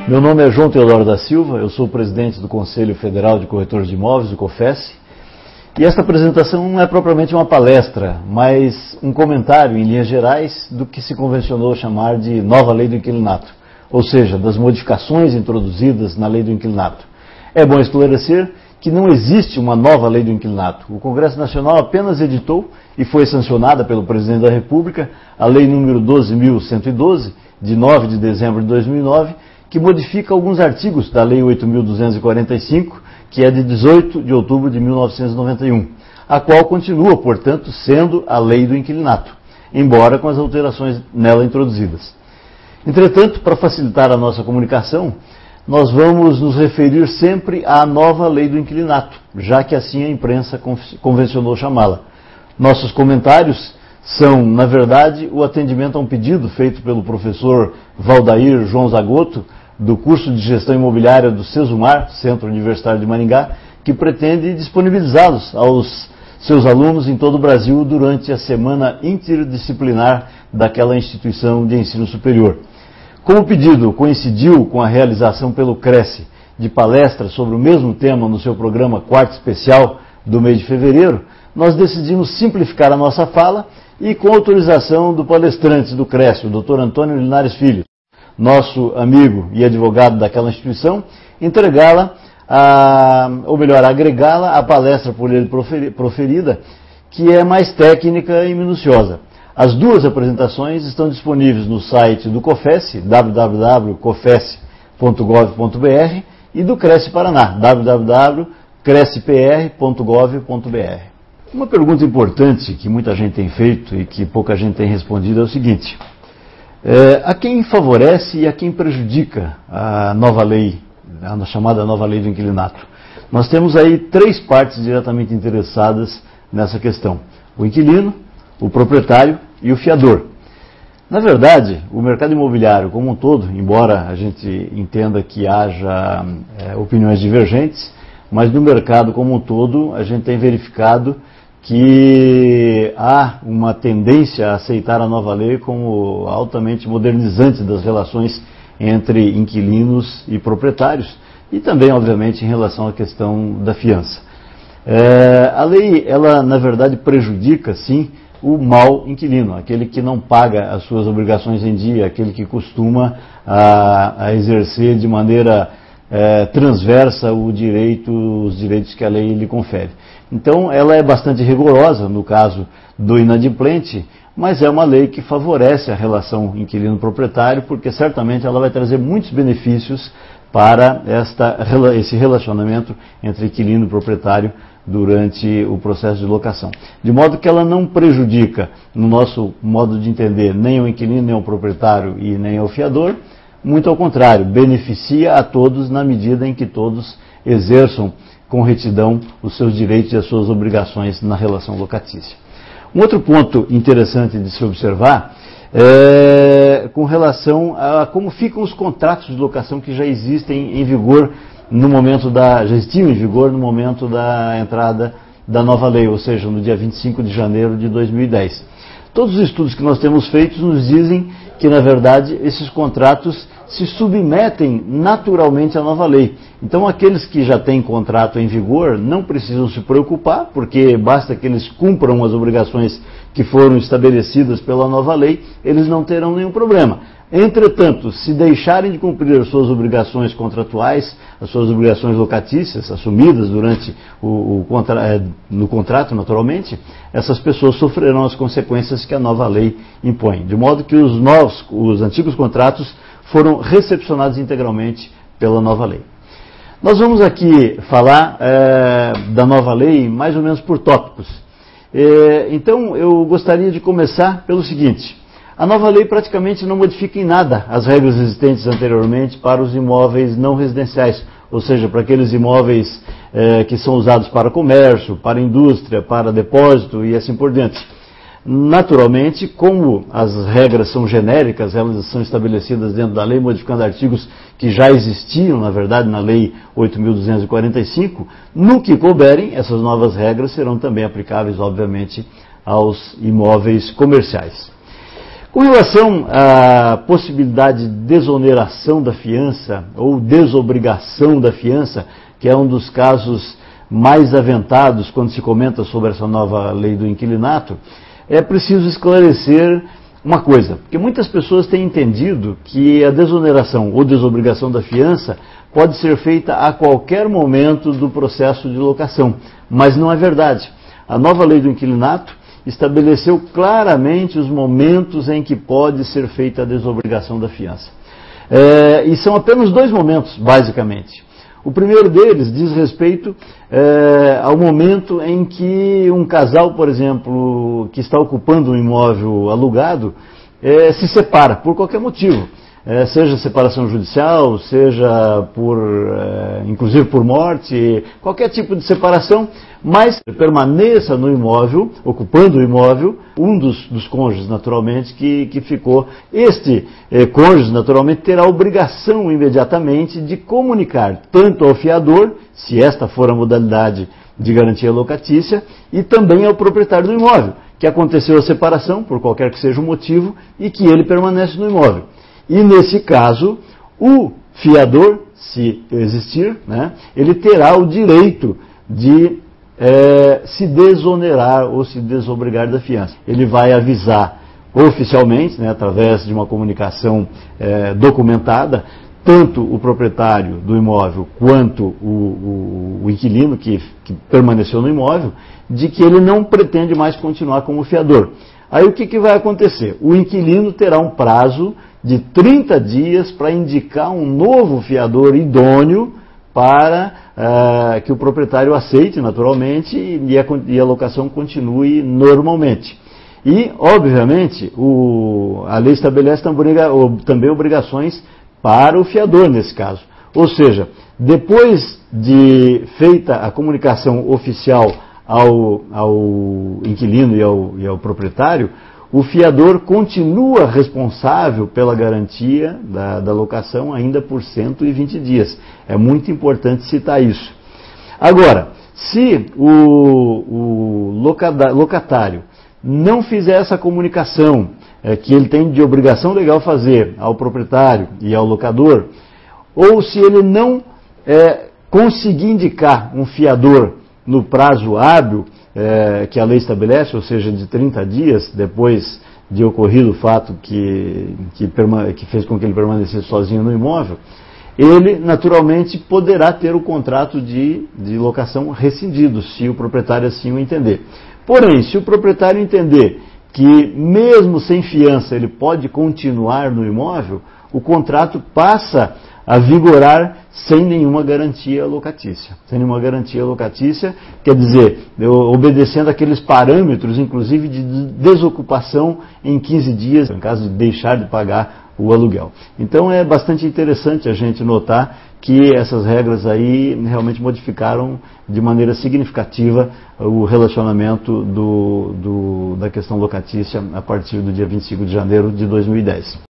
Meu nome é João Teodoro da Silva, eu sou o presidente do Conselho Federal de Corretores de Imóveis, o COFES, e esta apresentação não é propriamente uma palestra, mas um comentário em linhas gerais do que se convencionou chamar de nova lei do inquilinato, ou seja, das modificações introduzidas na lei do inquilinato. É bom esclarecer que não existe uma nova lei do inquilinato. O Congresso Nacional apenas editou e foi sancionada pelo Presidente da República a Lei número 12.112, de 9 de dezembro de 2009, que modifica alguns artigos da Lei 8.245, que é de 18 de outubro de 1991, a qual continua, portanto, sendo a Lei do Inquilinato, embora com as alterações nela introduzidas. Entretanto, para facilitar a nossa comunicação, nós vamos nos referir sempre à nova Lei do Inquilinato, já que assim a imprensa convencionou chamá-la. Nossos comentários são, na verdade, o atendimento a um pedido feito pelo professor Valdair João Zagotto, do curso de Gestão Imobiliária do Sesumar, Centro Universitário de Maringá, que pretende disponibilizá-los aos seus alunos em todo o Brasil durante a semana interdisciplinar daquela instituição de ensino superior. Como o pedido coincidiu com a realização pelo Cresce de palestras sobre o mesmo tema no seu programa Quarto Especial do mês de fevereiro, nós decidimos simplificar a nossa fala e, com autorização do palestrante do Cresce, o Dr. Antônio Linares Filho, nosso amigo e advogado daquela instituição, entregá-la, ou melhor, agregá-la à palestra por ele proferida, que é mais técnica e minuciosa. As duas apresentações estão disponíveis no site do COFES, www.cofes.gov.br, e do Cresce Paraná, www.crescepr.gov.br. Uma pergunta importante que muita gente tem feito e que pouca gente tem respondido é o seguinte: a quem favorece e a quem prejudica a nova lei, a chamada nova lei do inquilinato? Nós temos aí três partes diretamente interessadas nessa questão: o inquilino, o proprietário e o fiador. Na verdade, o mercado imobiliário como um todo, embora a gente entenda que haja opiniões divergentes, mas no mercado como um todo a gente tem verificado que há uma tendência a aceitar a nova lei como altamente modernizante das relações entre inquilinos e proprietários, e também, obviamente, em relação à questão da fiança. A lei, ela, na verdade, prejudica, sim, o mau inquilino, aquele que não paga as suas obrigações em dia, aquele que costuma a exercer de maneira transversa os direitos que a lei lhe confere. Então, ela é bastante rigorosa no caso do inadimplente, mas é uma lei que favorece a relação inquilino-proprietário, porque certamente ela vai trazer muitos benefícios para esse relacionamento entre inquilino e proprietário durante o processo de locação. De modo que ela não prejudica, no nosso modo de entender, nem o inquilino, nem o proprietário e nem o fiador. Muito ao contrário, beneficia a todos na medida em que todos exerçam com retidão os seus direitos e as suas obrigações na relação locatícia. Um outro ponto interessante de se observar é com relação a como ficam os contratos de locação que já existem em vigor já existiam em vigor no momento da entrada da nova lei, ou seja, no dia 25 de janeiro de 2010. Todos os estudos que nós temos feitos nos dizem que, na verdade, esses contratos se submetem naturalmente à nova lei. Então, aqueles que já têm contrato em vigor não precisam se preocupar, porque basta que eles cumpram as obrigações que foram estabelecidas pela nova lei, eles não terão nenhum problema. Entretanto, se deixarem de cumprir as suas obrigações contratuais, as suas obrigações locatícias, assumidas durante no contrato, naturalmente, essas pessoas sofrerão as consequências que a nova lei impõe. De modo que os antigos contratos foram recepcionados integralmente pela nova lei. Nós vamos aqui falar da nova lei mais ou menos por tópicos. Então, eu gostaria de começar pelo seguinte: a nova lei praticamente não modifica em nada as regras existentes anteriormente para os imóveis não residenciais, ou seja, para aqueles imóveis que são usados para comércio, para indústria, para depósito e assim por diante. naturalmente, como as regras são genéricas, elas são estabelecidas dentro da lei, modificando artigos que já existiam, na verdade, na Lei 8.245, no que couberem, essas novas regras serão também aplicáveis, obviamente, aos imóveis comerciais. Com relação à possibilidade de desoneração da fiança ou desobrigação da fiança, que é um dos casos mais aventados quando se comenta sobre essa nova lei do inquilinato, é preciso esclarecer uma coisa, porque muitas pessoas têm entendido que a desoneração ou desobrigação da fiança pode ser feita a qualquer momento do processo de locação, mas não é verdade. A nova lei do inquilinato estabeleceu claramente os momentos em que pode ser feita a desobrigação da fiança. E são apenas dois momentos, basicamente. O primeiro deles diz respeito ao momento em que um casal, por exemplo, que está ocupando um imóvel alugado, se separa por qualquer motivo. Seja separação judicial, seja inclusive por morte, qualquer tipo de separação, mas permaneça no imóvel, ocupando o imóvel, um dos cônjuges, naturalmente, que ficou. Este cônjuge, naturalmente, terá a obrigação imediatamente de comunicar tanto ao fiador, se esta for a modalidade de garantia locatícia, e também ao proprietário do imóvel, que aconteceu a separação, por qualquer que seja o motivo, e que ele permanece no imóvel. E, nesse caso, o fiador, se existir, né, ele terá o direito de se desonerar ou se desobrigar da fiança. Ele vai avisar oficialmente, né, através de uma comunicação documentada, tanto o proprietário do imóvel quanto o inquilino que permaneceu no imóvel, de que ele não pretende mais continuar como fiador. Aí o que vai acontecer? O inquilino terá um prazo de 30 dias para indicar um novo fiador idôneo para que o proprietário aceite naturalmente e a locação continue normalmente. E, obviamente, a lei estabelece também obrigações para o fiador nesse caso. Ou seja, depois de feita a comunicação oficial ao inquilino e ao proprietário, o fiador continua responsável pela garantia da locação ainda por 120 dias. É muito importante citar isso. Agora, se o locatário não fizer essa comunicação que ele tem de obrigação legal fazer ao proprietário e ao locador, ou se ele não conseguir indicar um fiador no prazo hábil que a lei estabelece, ou seja, de 30 dias depois de ocorrido o fato que fez com que ele permanecesse sozinho no imóvel, ele naturalmente poderá ter o contrato de locação rescindido, se o proprietário assim o entender. Porém, se o proprietário entender que mesmo sem fiança ele pode continuar no imóvel, o contrato passa a vigorar sem nenhuma garantia locatícia. Sem nenhuma garantia locatícia, quer dizer, obedecendo aqueles parâmetros, inclusive de desocupação em 15 dias, em caso de deixar de pagar o aluguel. Então é bastante interessante a gente notar que essas regras aí realmente modificaram de maneira significativa o relacionamento da questão locatícia a partir do dia 25 de janeiro de 2010.